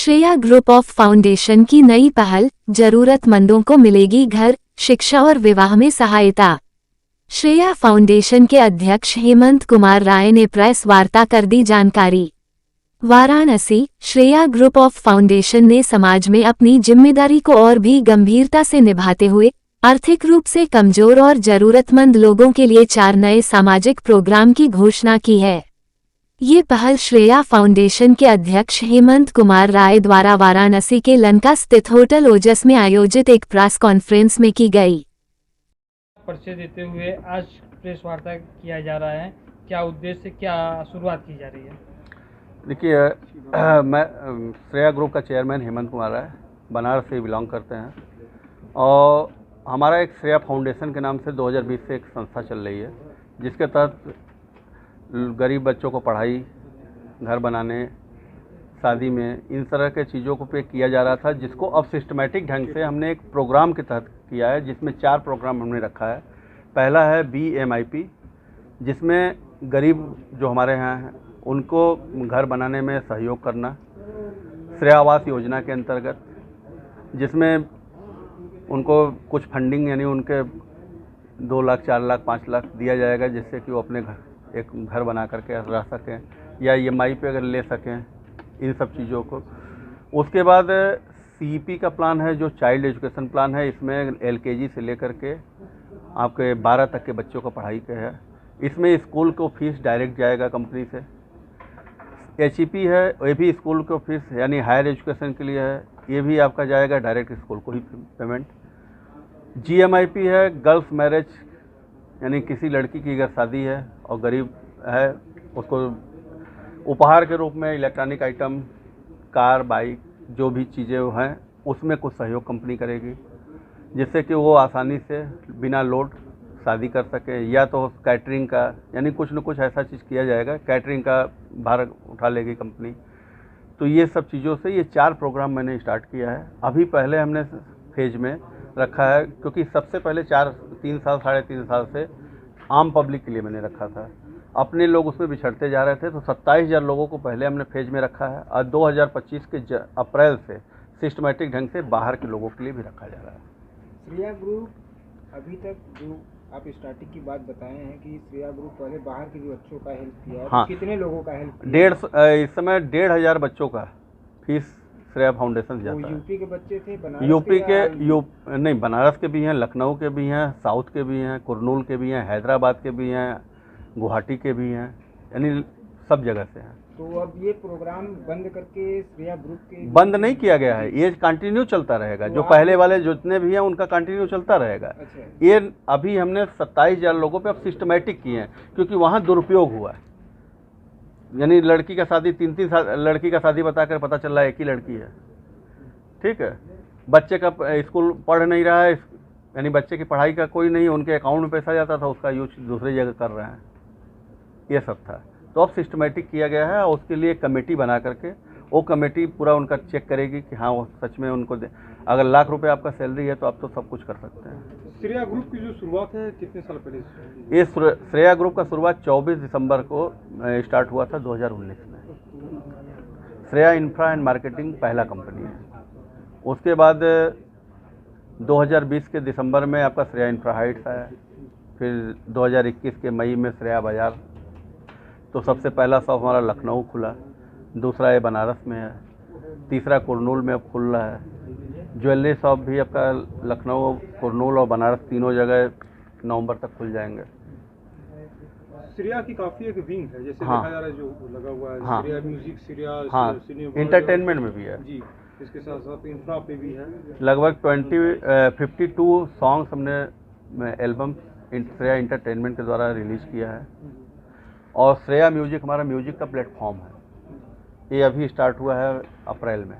Shreya group of foundation की नई पहल, जरूरतमंदों को मिलेगी घर, शिक्षा और विवाह में सहायता। श्रेया फाउंडेशन के अध्यक्ष हेमंत कुमार राय ने प्रेस वार्ता कर दी जानकारी। Varanasi, Shreya group of foundation ने समाज में अपनी जिम्मेदारी को और भी गंभीरता से निभाते हुए आर्थिक रूप से कमजोर और जरूरतमंद लोगों के लिए 4 नए सामाजिक प्रोग्राम की घोषणा की है। ये पहल श्रेया फाउंडेशन के अध्यक्ष हेमंत कुमार राय द्वारा वाराणसी के लंका स्थित होटल ओजस में आयोजित एक प्रेस कॉन्फ्रेंस में की गई। परिचय देते हुए आज प्रेस वार्ता किया जा रहा है, क्या उद्देश्य, क्या शुरुआत की जा रही है? देखिए, मैं श्रेया ग्रुप का चेयरमैन हेमंत कुमार राय, बनारस से बिलोंग करते हैं और हमारा एक श्रेया फाउंडेशन के नाम से 2020 से एक संस्था चल रही है, जिसके तहत गरीब बच्चों को पढ़ाई, घर बनाने, शादी में इन तरह के चीज़ों को पे किया जा रहा था, जिसको अब सिस्टमेटिक ढंग से हमने एक प्रोग्राम के तहत किया है, जिसमें 4 प्रोग्राम हमने रखा है। पहला है BMIP, जिसमें गरीब जो हमारे यहाँ हैं उनको घर बनाने में सहयोग करना, श्रेया आवास योजना के अंतर्गत, जिसमें उनको कुछ फंडिंग यानी उनके 2 लाख, 4 लाख, 5 लाख दिया जाएगा, जिससे कि वो अपने एक घर बना करके रह सकें या EMI पे अगर ले सकें, इन सब चीज़ों को। उसके बाद CEP का प्लान है, जो चाइल्ड एजुकेशन प्लान है। इसमें LKG से लेकर के आपके 12 तक के बच्चों को पढ़ाई के है। इसमें स्कूल को फीस डायरेक्ट जाएगा कंपनी से। HEP है, ये भी स्कूल को फीस यानी हायर एजुकेशन के लिए है, ये भी आपका जाएगा डायरेक्ट स्कूल को ही पेमेंट। GMIP है, गर्ल्स मैरिज, यानी किसी लड़की की अगर शादी है और गरीब है, उसको उपहार के रूप में इलेक्ट्रॉनिक आइटम, कार, बाइक, जो भी चीज़ें हैं, उसमें कुछ सहयोग कंपनी करेगी, जिससे कि वो आसानी से बिना लोड शादी कर सके। या तो कैटरिंग का, यानी कुछ न कुछ ऐसा चीज़ किया जाएगा, कैटरिंग का भार उठा लेगी कंपनी। तो ये सब चीज़ों से ये 4 प्रोग्राम मैंने स्टार्ट किया है। अभी पहले हमने फेज में रखा है, क्योंकि सबसे पहले 3 साल, साढ़े 3 साल से आम पब्लिक के लिए मैंने रखा था। अपने लोग उसमें बिछड़ते जा रहे थे, तो 27,000 लोगों को पहले हमने फेज में रखा है और 2025 के अप्रैल से सिस्टमेटिक ढंग से बाहर के लोगों के लिए भी रखा जा रहा है। श्रेया ग्रुप अभी तक जो आप स्टार्टिंग की बात बताए हैं कि श्रेया ग्रुप पहले बाहर के भी बच्चों का हेल्प किया है, हाँ, तो कितने लोगों का हेल्प किया? इस समय 1,500 बच्चों का फीस श्रेया फाउंडेशन जाता है। यूपी के बच्चे थे, बनारस यूपी के नहीं, बनारस के भी हैं, लखनऊ के भी हैं, साउथ के भी हैं, कुरनूल के भी हैं, हैदराबाद के भी हैं, गुवाहाटी के भी हैं, यानी सब जगह से हैं। तो अब ये प्रोग्राम बंद करके श्रेया ग्रुप के बंद नहीं किया गया है, ये कंटिन्यू चलता रहेगा। जो पहले वाले जितने भी हैं उनका कंटिन्यू चलता रहेगा। अच्छा। ये अभी हमने 27,000 लोगों पे अब सिस्टमेटिक किए हैं, क्योंकि वहाँ दुरुपयोग हुआ है। यानी लड़की का शादी 3-3 साल, लड़की का शादी बताकर पता चल रहा है एक ही लड़की है, ठीक है। बच्चे का स्कूल पढ़ नहीं रहा है, यानी बच्चे की पढ़ाई का कोई नहीं, उनके अकाउंट में पैसा जाता था, उसका यूज दूसरी जगह कर रहे हैं, ये सब था। तो अब सिस्टमेटिक किया गया है और उसके लिए कमेटी बना करके वो कमेटी पूरा उनका चेक करेगी कि हाँ, वो सच में उनको अगर लाख रुपए आपका सैलरी है तो आप तो सब कुछ कर सकते हैं। श्रेया ग्रुप की जो शुरुआत है कितने साल पहले? ये श्रेया ग्रुप का शुरुआत 24 दिसंबर को स्टार्ट हुआ था 2019 में। श्रेया इंफ्रा एंड मार्केटिंग पहला कंपनी है। उसके बाद 2020 के दिसंबर में आपका श्रेया इंफ्रा हाइट्स आया, फिर 2021 के मई में श्रेया बाजार। तो सबसे पहला शॉप हमारा लखनऊ खुला, दूसरा ये बनारस में है, तीसरा कुरनूल में अब खुल रहा है। ज्वेलरी शॉप भी आपका लखनऊ, कुरनूल और बनारस तीनों जगह नवंबर तक खुल जाएंगे। श्रेया की काफ़ी एक विंग है, जैसे हाँ, देखा जा रहा है जो लगा हुआ है। हाँ, श्रेया म्यूजिक, श्रेया हाँ, इंटरटेनमेंट में भी है जी। इसके साथ साथ इंफ्रा पे भी है। लगभग 52 सॉन्ग्स हमने एल्बम श्रेया इंटरटेनमेंट के द्वारा रिलीज किया है। और श्रेया म्यूजिक हमारा म्यूजिक का प्लेटफॉर्म है, ये अभी स्टार्ट हुआ है अप्रैल में।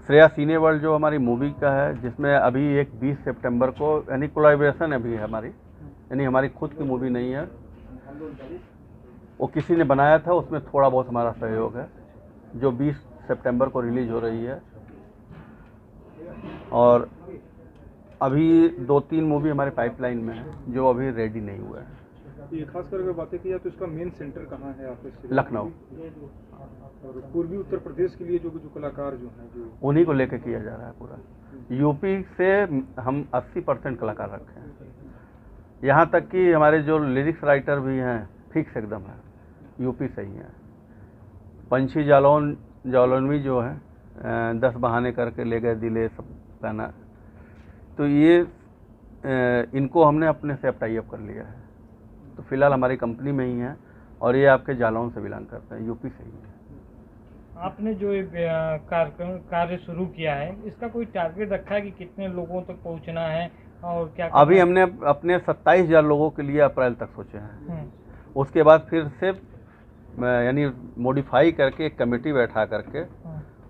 श्रेया सिने वर्ल्ड जो हमारी मूवी का है, जिसमें अभी एक 20 सितंबर को, यानी कोलैबोरेशन अभी है हमारी, यानी हमारी खुद की मूवी नहीं है, वो किसी ने बनाया था, उसमें थोड़ा बहुत हमारा सहयोग है, जो 20 सितंबर को रिलीज हो रही है। और अभी 2-3 मूवी हमारे पाइपलाइन में है, जो अभी रेडी नहीं हुआ है। ये खास करके बातें की जाए तो इसका मेन सेंटर कहाँ है आपके श्रेया? लखनऊ। और पूर्वी उत्तर प्रदेश के लिए जो कलाकार जो हैं जो उन्हीं को लेकर किया जा रहा है पूरा। यूपी से हम 80% कलाकार रखे हैं, यहाँ तक कि हमारे जो लिरिक्स राइटर भी हैं फिक्स एकदम है, यूपी से ही हैं। पंछी जालौनवी जो है 10 बहाने करके ले गए दिले सब गाना, तो ये इनको हमने अपने से टाई अप कर लिया है। तो फिलहाल हमारी कंपनी में ही है और ये आपके जालौन से बिलोंग करते हैं, यूपी से ही है। आपने जो ये कार्य शुरू किया है, इसका कोई टारगेट रखा है कि कितने लोगों तक पहुंचना है और क्या अभी करना हमने अपने 27,000 लोगों के लिए अप्रैल तक सोचे हैं। है? उसके बाद फिर से यानी मॉडिफाई करके एक कमेटी बैठा करके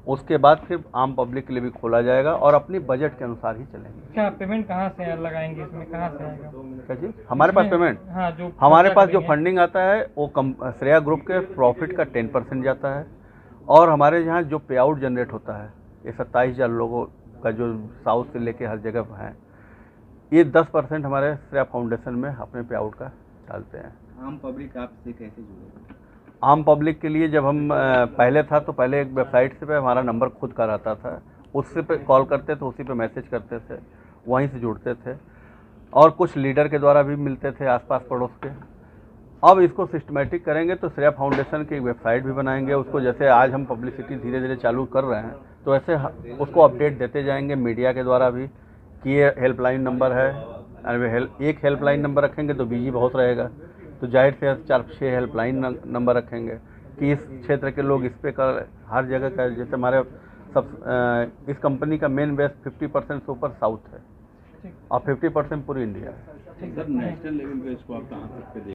उसके बाद फिर आम पब्लिक के लिए भी खोला जाएगा और अपनी बजट के अनुसार ही चलेंगे। क्या पेमेंट कहाँ से लगाएंगे, इसमें कहाँ से आएगा? क्या जी? हमारे पास पेमेंट, हाँ, जो हमारे खर्चा पास जो करेंगे। फंडिंग आता है वो श्रेया ग्रुप के प्रॉफिट का 10% जाता है और हमारे यहाँ जो पे आउट जनरेट होता है, ये 27,000 लोगों का जो साउथ से लेके हर जगह है, ये 10% हमारे श्रेया फाउंडेशन में अपने पे आउट का डालते हैं। आम पब्लिक आपसे कैसे जुड़े? आम पब्लिक के लिए जब हम पहले था तो पहले एक वेबसाइट से पे हमारा नंबर खुद का रहता था, उससे पे कॉल करते थे, उसी पे मैसेज करते थे, वहीं से जुड़ते थे और कुछ लीडर के द्वारा भी मिलते थे आसपास पड़ोस के। अब इसको सिस्टमेटिक करेंगे तो श्रेया फाउंडेशन की एक वेबसाइट भी बनाएंगे, उसको जैसे आज हम पब्लिसिटी धीरे धीरे चालू कर रहे हैं तो ऐसे उसको अपडेट देते जाएंगे मीडिया के द्वारा भी कि ये हेल्पलाइन नंबर है। एक हेल्पलाइन नंबर रखेंगे तो बिजी बहुत रहेगा, तो जाहिर से 4-6 हेल्पलाइन नंबर रखेंगे कि इस क्षेत्र के लोग इस पे कर हर जगह का, जैसे हमारे सब इस कंपनी का मेन बेस 50% से ऊपर साउथ है और 50% पूरी इंडिया है। सर नेशनल लेवल पे इसको आप कहाँ तक पे